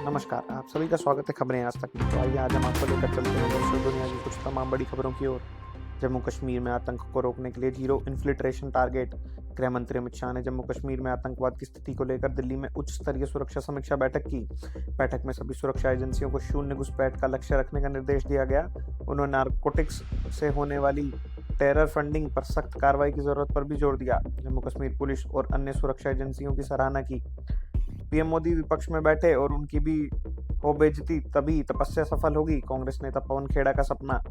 नमस्कार, आप सभी का स्वागत है खबरें आज तक में। तो आइए आज हम आपको लेकर चलते हैं देश और दुनिया की कुछ तमाम बड़ी खबरों की ओर। जम्मू कश्मीर में आतंक को रोकने के लिए जीरो इन्फिल्ट्रेशन टारगेट। गृह मंत्री अमित शाह ने जम्मू कश्मीर में आतंकवाद की स्थिति को लेकर दिल्ली में उच्च स्तरीय सुरक्षा समीक्षा बैठक की। बैठक में सभी सुरक्षा एजेंसियों को शून्य घुसपैठ का लक्ष्य रखने का निर्देश दिया गया। उन्होंने नारकोटिक्स से होने वाली टेरर फंडिंग पर सख्त कार्रवाई की जरूरत पर भी जोर दिया। जम्मू कश्मीर पुलिस और अन्य सुरक्षा एजेंसियों की सराहना की। पीएम मोदी विपक्ष में बैठे और उनकी भी हो बेइज्जती तभी तपस्या सफल होगी। कांग्रेस नेता पवन खेड़ा का सपना।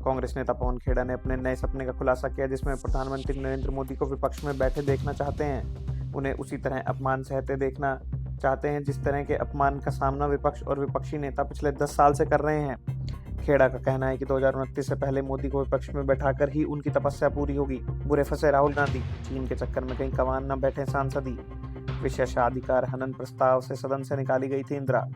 कांग्रेस नेता पवन खेड़ा ने अपने नए सपने का खुलासा किया, जिसमें प्रधानमंत्री नरेंद्र मोदी को विपक्ष में बैठे देखना चाहते हैं। उन्हें उसी तरह अपमान सहते देखना चाहते हैं जिस तरह के अपमान का सामना विपक्ष और विपक्षी नेता पिछले 10 साल से कर रहे हैं। खेड़ा का कहना है कि 2029 से पहले मोदी को विपक्ष में बैठाकर ही उनकी तपस्या पूरी होगी। बुरे फंसे राहुल गांधी। चीन के चक्कर में कहीं कमान न बैठे सांसद ही। विशेषाधिकार हनन प्रस्ताव से सदन से निकाली गई थी इंदिरा।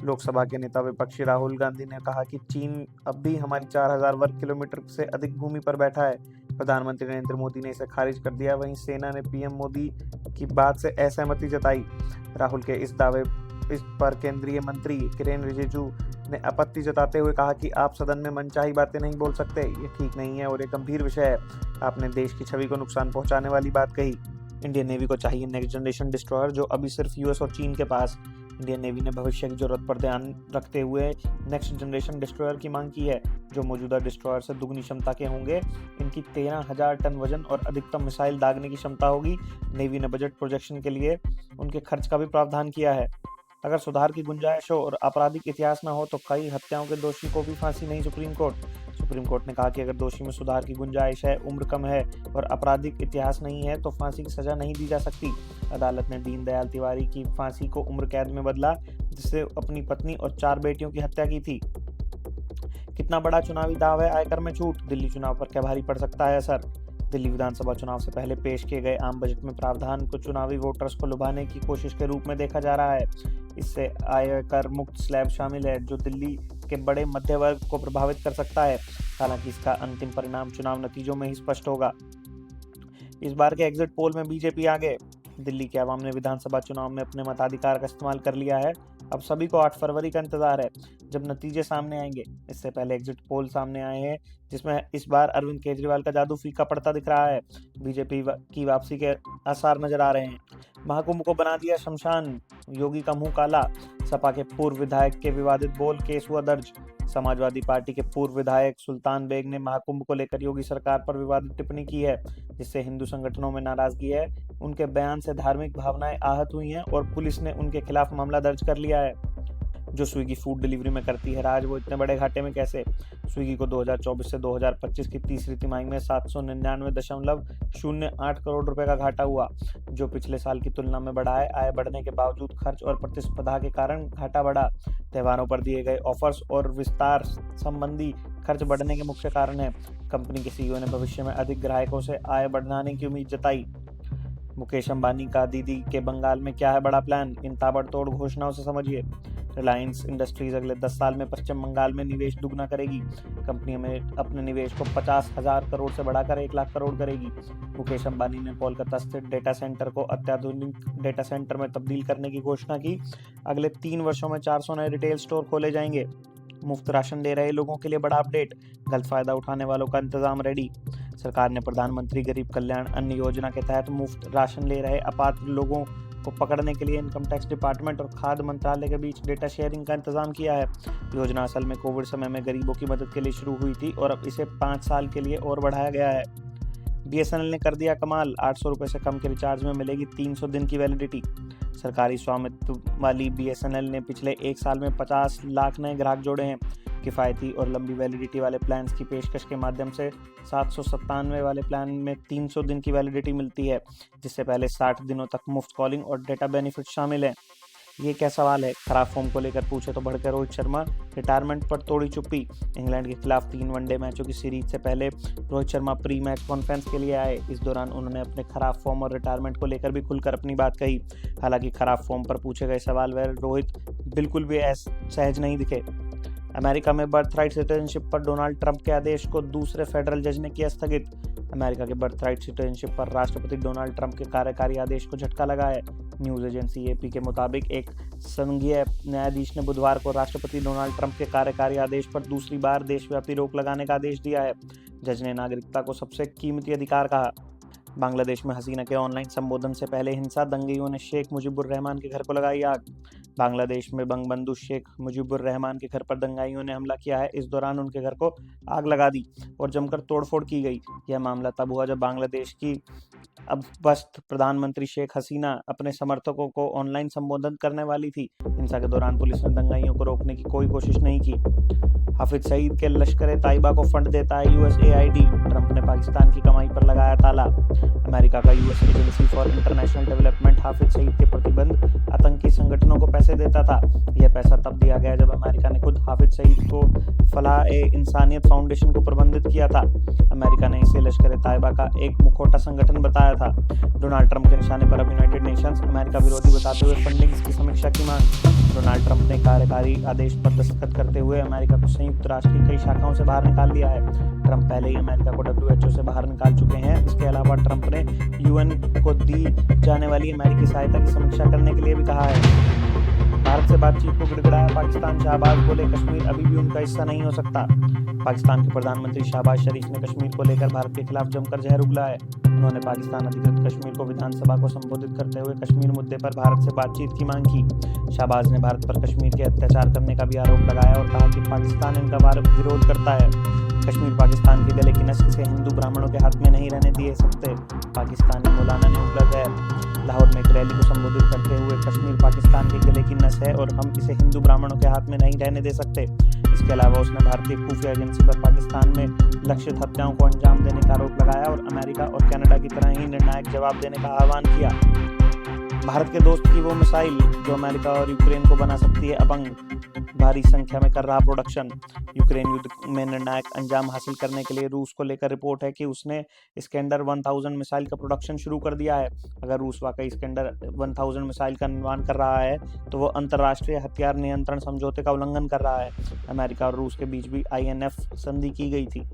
लोकसभा के नेता विपक्षी राहुल गांधी ने कहा कि चीन अब भी हमारी 4000 वर्ग किलोमीटर से अधिक भूमि पर बैठा है। प्रधानमंत्री नरेंद्र मोदी ने इसे खारिज कर दिया। वहीं सेना ने पीएम मोदी की बात से असहमति जताई। राहुल के इस पर केंद्रीय मंत्री किरेन रिजिजू ने आपत्ति जताते हुए कहा कि आप सदन में मनचाही बातें नहीं बोल सकते, ये ठीक नहीं है और ये गंभीर विषय है। आपने देश की छवि को नुकसान पहुंचाने वाली बात कही। इंडियन नेवी को चाहिए नेक्स्ट जनरेशन डिस्ट्रॉयर, जो अभी सिर्फ यूएस और चीन के पास। इंडियन नेवी ने भविष्य की जरूरत पर ध्यान रखते हुए नेक्स्ट जनरेशन डिस्ट्रॉयर की मांग की है, जो मौजूदा डिस्ट्रॉयर से दुगनी क्षमता के होंगे। इनकी 13,000 टन वजन और अधिकतम मिसाइल दागने की क्षमता होगी। नेवी ने बजट प्रोजेक्शन के लिए उनके खर्च का भी प्रावधान किया है। अगर सुधार की गुंजाइश हो और आपराधिक इतिहास न हो तो कई हत्याओं के दोषी को भी फांसी नहीं। सुप्रीम कोर्ट ने कहा कि अगर दोषी में सुधार की गुंजाइश है, उम्र कम है और आपराधिक इतिहास नहीं है तो फांसी की सजा नहीं दी जा सकती। अदालत ने दीनदयाल तिवारी की फांसी को उम्र कैद में बदला, जिससे अपनी पत्नी और 4 बेटियों की हत्या की थी। कितना बड़ा चुनावी दाव है आयकर में छूट। दिल्ली चुनाव पर क्या भारी पड़ सकता है असर। दिल्ली विधानसभा चुनाव से पहले पेश किए गए आम बजट में प्रावधान को चुनावी वोटर्स को लुभाने की कोशिश के रूप में देखा जा रहा है। इससे आयकर मुक्त स्लैब शामिल है, जो दिल्ली के बड़े मध्य वर्ग को प्रभावित कर सकता है। हालांकि इसका अंतिम परिणाम चुनाव नतीजों में ही स्पष्ट होगा। इस बार के एग्जिट पोल में बीजेपी आगे। दिल्ली के अवाम ने विधानसभा चुनाव में अपने मताधिकार का इस्तेमाल कर लिया है। अब सभी को 8 फरवरी का इंतजार है, जब नतीजे सामने आएंगे। इससे पहले एग्जिट पोल सामने आए हैं, जिसमें इस बार अरविंद केजरीवाल का जादू फीका पड़ता दिख रहा है। बीजेपी की वापसी के आसार नजर आ रहे हैं। महाकुंभ को बना दिया शमशान, योगी का मुंह काला। सपा के पूर्व विधायक के विवादित बोल, केस हुआ दर्ज। समाजवादी पार्टी के पूर्व विधायक सुल्तान बेग ने महाकुंभ को लेकर योगी सरकार पर विवादित टिप्पणी की है, जिससे हिंदू संगठनों में नाराजगी है। उनके बयान से धार्मिक भावनाएं आहत हुई हैं और पुलिस ने उनके खिलाफ मामला दर्ज कर लिया है। जो स्विगी फूड डिलीवरी में करती है राज, वो इतने बड़े घाटे में कैसे। स्विगी को 2024 से 2025 की तीसरी तिमाही में 799.08 करोड़ रुपए का घाटा हुआ, जो पिछले साल की तुलना में बढ़ा है। आय बढ़ने के बावजूद खर्च और प्रतिस्पर्धा के कारण घाटा बढ़ा। त्योहारों पर दिए गए ऑफर्स और विस्तार संबंधी खर्च बढ़ने के मुख्य कारण है। कंपनी के सीईओ ने भविष्य में अधिक ग्राहकों से आय बढ़ाने की उम्मीद जताई। मुकेश अंबानी का दीदी के बंगाल में क्या है बड़ा प्लान, इन ताबड़तोड़ घोषणाओं से समझिए। रिलायंस इंडस्ट्रीज अगले 10 साल में पश्चिम बंगाल में निवेश दुगना करेगी। कंपनी में अपने निवेश को 50,000 करोड़ से बढ़ाकर 1 लाख करोड़ करेगी। मुकेश अंबानी ने कोलकाता स्थित डेटा सेंटर को अत्याधुनिक डेटा सेंटर में तब्दील करने की घोषणा की। अगले 3 वर्षों में 400 नए रिटेल स्टोर खोले जाएंगे। मुफ्त राशन ले रहे लोगों के लिए बड़ा अपडेट, गलत फायदा उठाने वालों का इंतजाम रेडी। सरकार ने प्रधानमंत्री गरीब कल्याण अन्न योजना के तहत मुफ्त राशन ले रहे अपात्र लोगों को पकड़ने के लिए इनकम टैक्स डिपार्टमेंट और खाद्य मंत्रालय के बीच डेटा शेयरिंग का इंतजाम किया है। योजना असल में कोविड समय में गरीबों की मदद के लिए शुरू हुई थी और अब इसे 5 साल के लिए और बढ़ाया गया है। बीएसएनएल ने कर दिया कमाल, 800 रुपये से कम के रिचार्ज में मिलेगी 300 दिन की वैलिडिटी। सरकारी स्वामित्व वाली बीएसएनएल ने पिछले 1 साल में 50 लाख नए ग्राहक जोड़े हैं। किफ़ायती और लंबी वैलिडिटी वाले प्लान्स की पेशकश के माध्यम से 797 वाले प्लान में 300 दिन की वैलिडिटी मिलती है, जिससे पहले 60 दिनों तक मुफ्त कॉलिंग और डेटा बेनिफिट शामिल हैं। ये क्या सवाल है। खराब फॉर्म को लेकर पूछे तो भड़के रोहित शर्मा, रिटायरमेंट पर तोड़ी चुप्पी। इंग्लैंड के खिलाफ 3 वनडे मैचों की सीरीज से पहले Rohit Sharma pre match conference के लिए आए। इस दौरान उन्होंने अपने खराब फॉर्म और रिटायरमेंट को लेकर भी खुलकर अपनी बात कही। हालांकि खराब फॉर्म पर पूछे गए सवाल पर रोहित बिल्कुल भी सहज नहीं दिखे। अमेरिका में बर्थराइट सिटीजनशिप पर डोनाल्ड ट्रंप के आदेश को दूसरे फेडरल जज ने किया स्थगित। अमेरिका के बर्थराइट सिटीजनशिप पर राष्ट्रपति डोनाल्ड ट्रंप के कार्यकारी आदेश को झटका लगा है। न्यूज़ एजेंसी एपी के मुताबिक एक संघीय न्यायाधीश ने बुधवार को राष्ट्रपति डोनाल्ड ट्रंप के कार्यकारी आदेश पर दूसरी बार देशव्यापी रोक लगाने का आदेश दिया है। जज ने नागरिकता को सबसे कीमती अधिकार कहा। बांग्लादेश में हसीना के ऑनलाइन संबोधन से पहले हिंसा दंगइयों ने शेख मुजीबुर रहमान के घर को लगाई आग। बांग्लादेश में बंगबंधु शेख मुजीबुर रहमान के घर पर दंगाइयों ने हमला किया है। इस दौरान उनके घर को आग लगा दी और जमकर तोड़फोड़ की गई। यह मामला तब हुआ जब बांग्लादेश की अब वस्त प्रधानमंत्री शेख हसीना अपने समर्थकों को ऑनलाइन संबोधन करने वाली थी। हिंसा के दौरान पुलिस ने दंगाइयों को रोकने की कोई कोशिश नहीं की। हाफिज सईद के लश्कर तैयबा को फंड देता है यूएसएआईडी। ट्रंप ने पाकिस्तान की कमाई पर लगाया ताला। अमेरिका का US agency for international development Hafiz Saeed के प्रतिबंध आतंकी संगठनों को पैसे देता था। यह पैसा तब दिया गया जब अमेरिका ने खुद हाफिज सईद को फलाह-ए-इंसानियत फाउंडेशन को प्रबंधित किया था। अमेरिका ने इसे लश्कर तैयबा का एक मुखौटा संगठन बताया था। डोनाल्ड ट्रंप के निशाने पर अब यूनाइटेड नेशंस अमेरिका विरोधी बताते हुए फंडिंग की समीक्षा की मांग। डोनाल्ड ट्रंप ने कार्यकारी आदेश पर दस्तखत करते हुए अमेरिका को संयुक्त राष्ट्र की कई शाखाओं से बाहर निकाल दिया है। ट्रंप पहले ही अमेरिका को WHO से बाहर निकाल चुके हैं। इसके अलावा ट्रंप ने यूएन को दी जाने वाली अमेरिकी सहायता की समीक्षा करने के लिए भी कहा है। भारत से बातचीत को गिड़गिड़ाया पाकिस्तान। शहबाज बोले कश्मीर अभी भी उनका हिस्सा नहीं हो सकता। पाकिस्तान के प्रधानमंत्री शहबाज शरीफ ने कश्मीर को लेकर भारत के खिलाफ जमकर जहर उगला है। उन्होंने पाकिस्तान अधिकृत कश्मीर को विधानसभा को संबोधित करते हुए कश्मीर मुद्दे पर भारत से बातचीत की मांग की। शहबाज ने भारत पर कश्मीर के अत्याचार करने का भी आरोप लगाया और कहा कि पाकिस्तान इनका विरोध करता है। कश्मीर पाकिस्तान के गले की नस, इसे हिंदू ब्राह्मणों के हाथ में नहीं रहने दिए सकते। पाकिस्तानी मौलाना ने उगला है। लाहौर में एक रैली को संबोधित करते हुए कश्मीर पाकिस्तान के गले की नस है और हम इसे हिंदू ब्राह्मणों के हाथ में नहीं रहने दे सकते। इसके अलावा उसने भारतीय खुफिया एजेंसी पर पाकिस्तान में लक्षित हत्याओं को अंजाम देने का आरोप लगाया और अमेरिका और कनाडा की तरह ही निर्णायक जवाब देने का आह्वान किया। भारत के दोस्त की वो मिसाइल जो अमेरिका और यूक्रेन को बना सकती है अपंग, भारी संख्या में कर रहा प्रोडक्शन। यूक्रेन युद्ध में निर्णायक अंजाम हासिल करने के लिए रूस को लेकर रिपोर्ट है कि उसने इस्कैंडर 1000 मिसाइल का प्रोडक्शन शुरू कर दिया है। अगर रूस वाकई इस्कैंडर 1000 मिसाइल का निर्माण कर रहा है तो वो अंतर्राष्ट्रीय हथियार नियंत्रण समझौते का उल्लंघन कर रहा है। अमेरिका और रूस के बीच भी INF संधि की गई थी।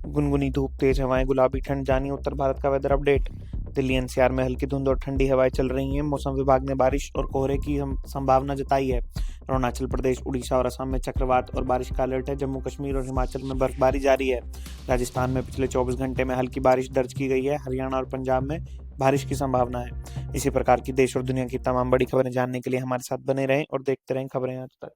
गुनगुनी धूप, तेज हवाएं, गुलाबी ठंड। जानिए उत्तर भारत का वेदर अपडेट। दिल्ली NCR में हल्की धुंध और ठंडी हवाएं चल रही हैं। मौसम विभाग ने बारिश और कोहरे की संभावना जताई है। अरुणाचल प्रदेश, उड़ीसा और असम में चक्रवात और बारिश का अलर्ट है। जम्मू कश्मीर और हिमाचल में बर्फबारी जारी है। राजस्थान में पिछले 24 घंटे में हल्की बारिश दर्ज की गई है। हरियाणा और पंजाब में बारिश की संभावना है। इसी प्रकार की देश और दुनिया की तमाम बड़ी खबरें जानने के लिए हमारे साथ बने रहें और देखते रहें खबरें आज तक।